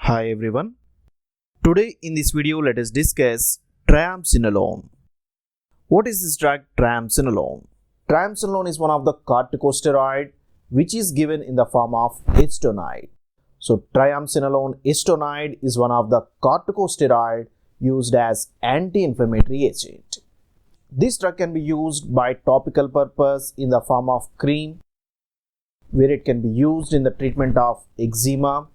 Hi everyone. Today in this video let us discuss Triamcinolone. What is this drug Triamcinolone? Triamcinolone is one of the corticosteroid which is given in the form of acetonide. So Triamcinolone acetonide is one of the corticosteroid used as anti-inflammatory agent. This drug can be used by topical purpose in the form of cream, where it can be used in the treatment of eczema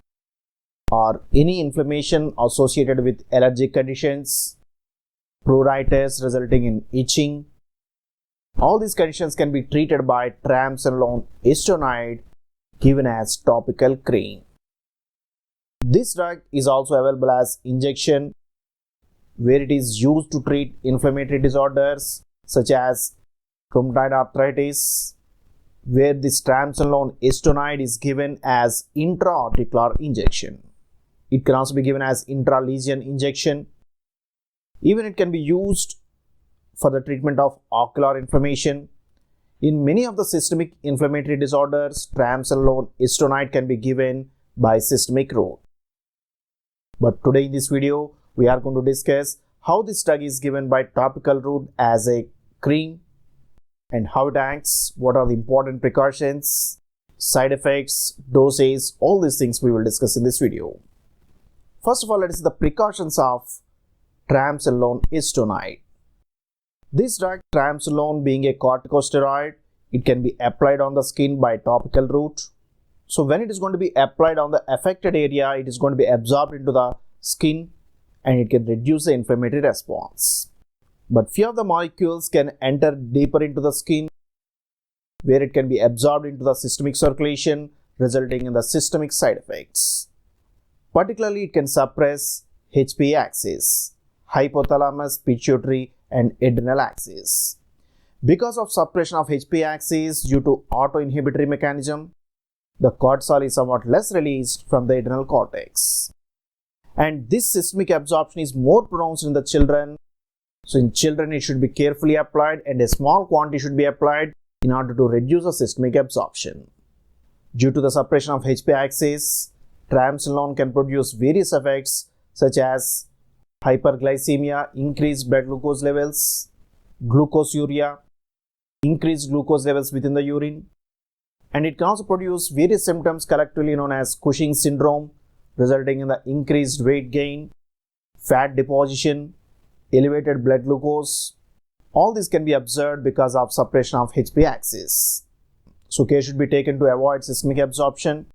or any inflammation associated with allergic conditions, pruritus resulting in itching. All these conditions can be treated by Triamcinolone acetonide given as topical cream. This drug is also available as injection, where it is used to treat inflammatory disorders such as rheumatoid arthritis, where this Triamcinolone acetonide is given as intra-articular injection. It can also be given as intra-lesion injection. Even it can be used for the treatment of ocular inflammation. In many of the systemic inflammatory disorders, Triamcinolone acetonide can be given by systemic route. But today in this video, we are going to discuss how this drug is given by topical route as a cream and how it acts, what are the important precautions, side effects, dosage, all these things we will discuss in this video. First of all, let us see the precautions of Triamcinolone acetonide. This drug, Triamcinolone, being a corticosteroid, it can be applied on the skin by topical route. So when it is going to be applied on the affected area, it is going to be absorbed into the skin and it can reduce the inflammatory response. But few of the molecules can enter deeper into the skin, where it can be absorbed into the systemic circulation, resulting in the systemic side effects. Particularly, it can suppress HPA axis, hypothalamus, pituitary and adrenal axis. Because of suppression of HPA axis due to autoinhibitory mechanism, the cortisol is somewhat less released from the adrenal cortex. And this systemic absorption is more pronounced in the children. So in children, it should be carefully applied and a small quantity should be applied in order to reduce the systemic absorption. Due to the suppression of HPA axis, Triamcinolone can produce various effects such as hyperglycemia, increased blood glucose levels, glucosuria, increased glucose levels within the urine, and it can also produce various symptoms collectively known as Cushing's syndrome, resulting in the increased weight gain, fat deposition, elevated blood glucose. All this can be observed because of suppression of HPA axis. So care should be taken to avoid systemic absorption,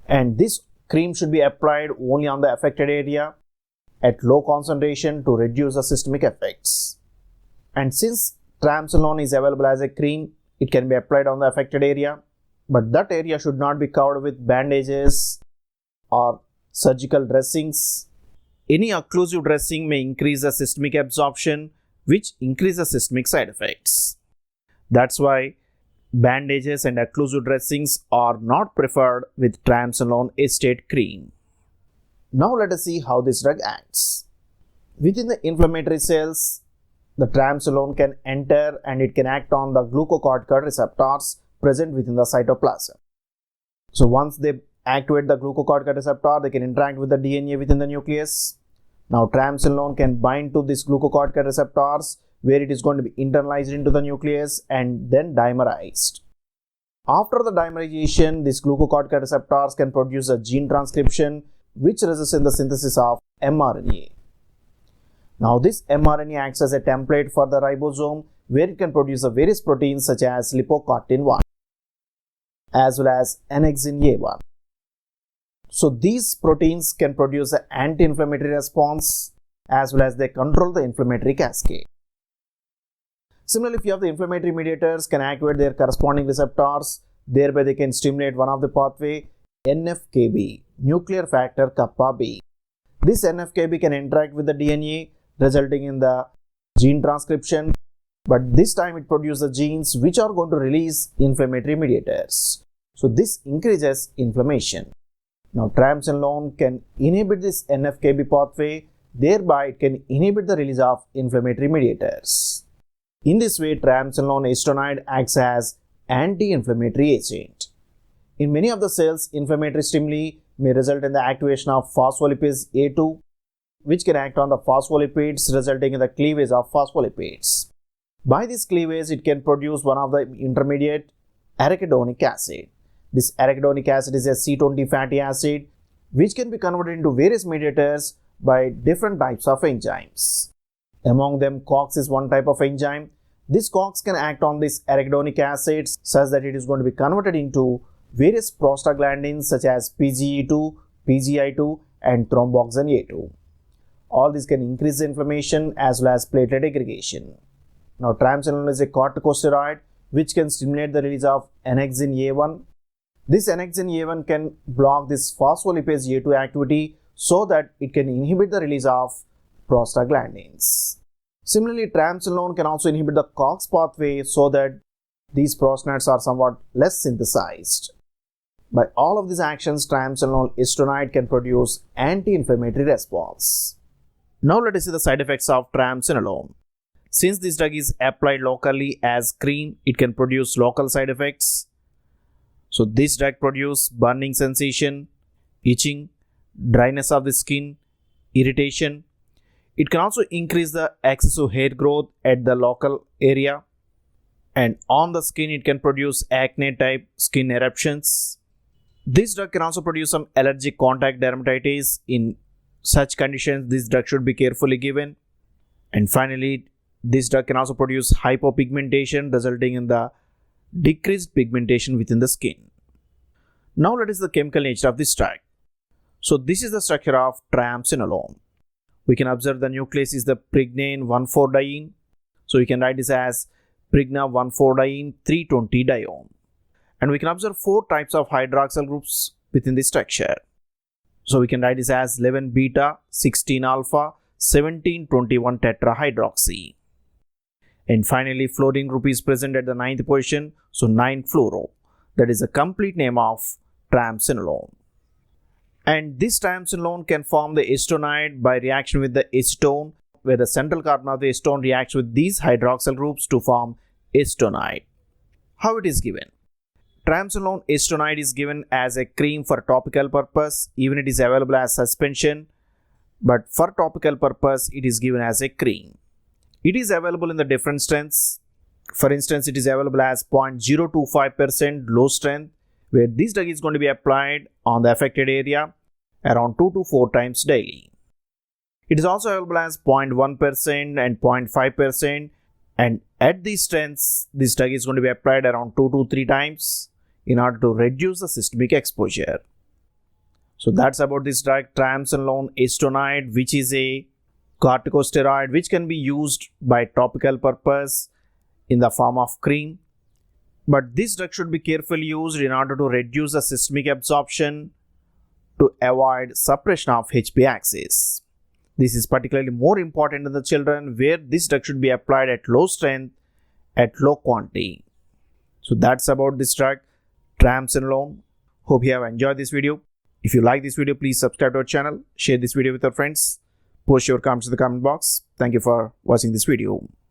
and this cream should be applied only on the affected area at low concentration to reduce the systemic effects. And since Triamcinolone is available as a cream, it can be applied on the affected area, but that area should not be covered with bandages or surgical dressings. Any occlusive dressing may increase the systemic absorption, which increases systemic side effects. That's why bandages and occlusive dressings are not preferred with Triamcinolone acetate cream. Now let us see how this drug acts. Within the inflammatory cells, the Triamcinolone can enter and it can act on the glucocorticoid receptors present within the cytoplasm. So once they activate the glucocorticoid receptor, they can interact with the DNA within the nucleus. Now Triamcinolone can bind to these glucocorticoid receptors, where it is going to be internalized into the nucleus and then dimerized. After the dimerization, these glucocorticoid receptors can produce a gene transcription which results in the synthesis of mRNA. Now this mRNA acts as a template for the ribosome, where it can produce the various proteins such as lipocortin 1 as well as annexin A1. So these proteins can produce an anti-inflammatory response as well as they control the inflammatory cascade. Similarly, if you have the inflammatory mediators can activate their corresponding receptors, thereby they can stimulate one of the pathway, NFKB, nuclear factor kappa B. This NFKB can interact with the DNA, resulting in the gene transcription, but this time it produces the genes which are going to release inflammatory mediators. So this increases inflammation. Now Triamcinolone can inhibit this NFKB pathway, thereby it can inhibit the release of inflammatory mediators. In this way, Triamcinolone acetonide acts as anti-inflammatory agent. In many of the cells, inflammatory stimuli may result in the activation of phospholipase A2, which can act on the phospholipids, resulting in the cleavage of phospholipids. By this cleavage, it can produce one of the intermediate arachidonic acid. This arachidonic acid is a C20 fatty acid, which can be converted into various mediators by different types of enzymes. Among them, COX is one type of enzyme. This COX can act on this arachidonic acid such that it is going to be converted into various prostaglandins such as PGE2, PGI2 and thromboxane A2. All these can increase the inflammation as well as platelet aggregation. Now, triamcinolone is a corticosteroid which can stimulate the release of annexin A1. This annexin A1 can block this phospholipase A2 activity so that it can inhibit the release of prostaglandins. Similarly, triamcinolone can also inhibit the COX pathway so that these prostaglandins are somewhat less synthesized. By all of these actions, triamcinolone acetonide can produce anti-inflammatory response. Now let us see the side effects of triamcinolone. Since this drug is applied locally as cream, it can produce local side effects. So this drug produces burning sensation, itching, dryness of the skin, irritation. It can also increase the excessive hair growth at the local area. And on the skin, it can produce acne type skin eruptions. This drug can also produce some allergic contact dermatitis. In such conditions, this drug should be carefully given. And finally, this drug can also produce hypopigmentation, resulting in the decreased pigmentation within the skin. Now let us see the chemical nature of this drug. So this is the structure of triamcinolone. We can observe the nucleus is the pregnein 1,4-diene. So we can write this as pregna 1,4-diene 320-dione. And we can observe 4 types of hydroxyl groups within this structure. So we can write this as 11-beta, 16-alpha, 17-21 tetrahydroxy. And finally, fluorine group is present at the 9th position, so 9-fluoro. That is the complete name of triamcinolone. And this triamcinolone can form the acetonide by reaction with the acetone, where the central carbon of the acetone reacts with these hydroxyl groups to form acetonide. How it is given? Triamcinolone acetonide is given as a cream for topical purpose. Even it is available as suspension, but for topical purpose, it is given as a cream. It is available in the different strengths. For instance, it is available as 0.025% low strength, where this drug is going to be applied on the affected area around 2 to 4 times daily. It is also available as 0.1% and 0.5%, and at these strengths, this drug is going to be applied around 2 to 3 times in order to reduce the systemic exposure. So that's about this drug triamcinolone acetonide, which is a corticosteroid which can be used by topical purpose in the form of cream. But this drug should be carefully used in order to reduce the systemic absorption to avoid suppression of HP axis. This is particularly more important in the children, where this drug should be applied at low strength at low quantity. So that's about this drug triamcinolone. Hope you have enjoyed this video. If you like this video, please subscribe to our channel, share this video with your friends, post your comments in the comment box. Thank you for watching this video.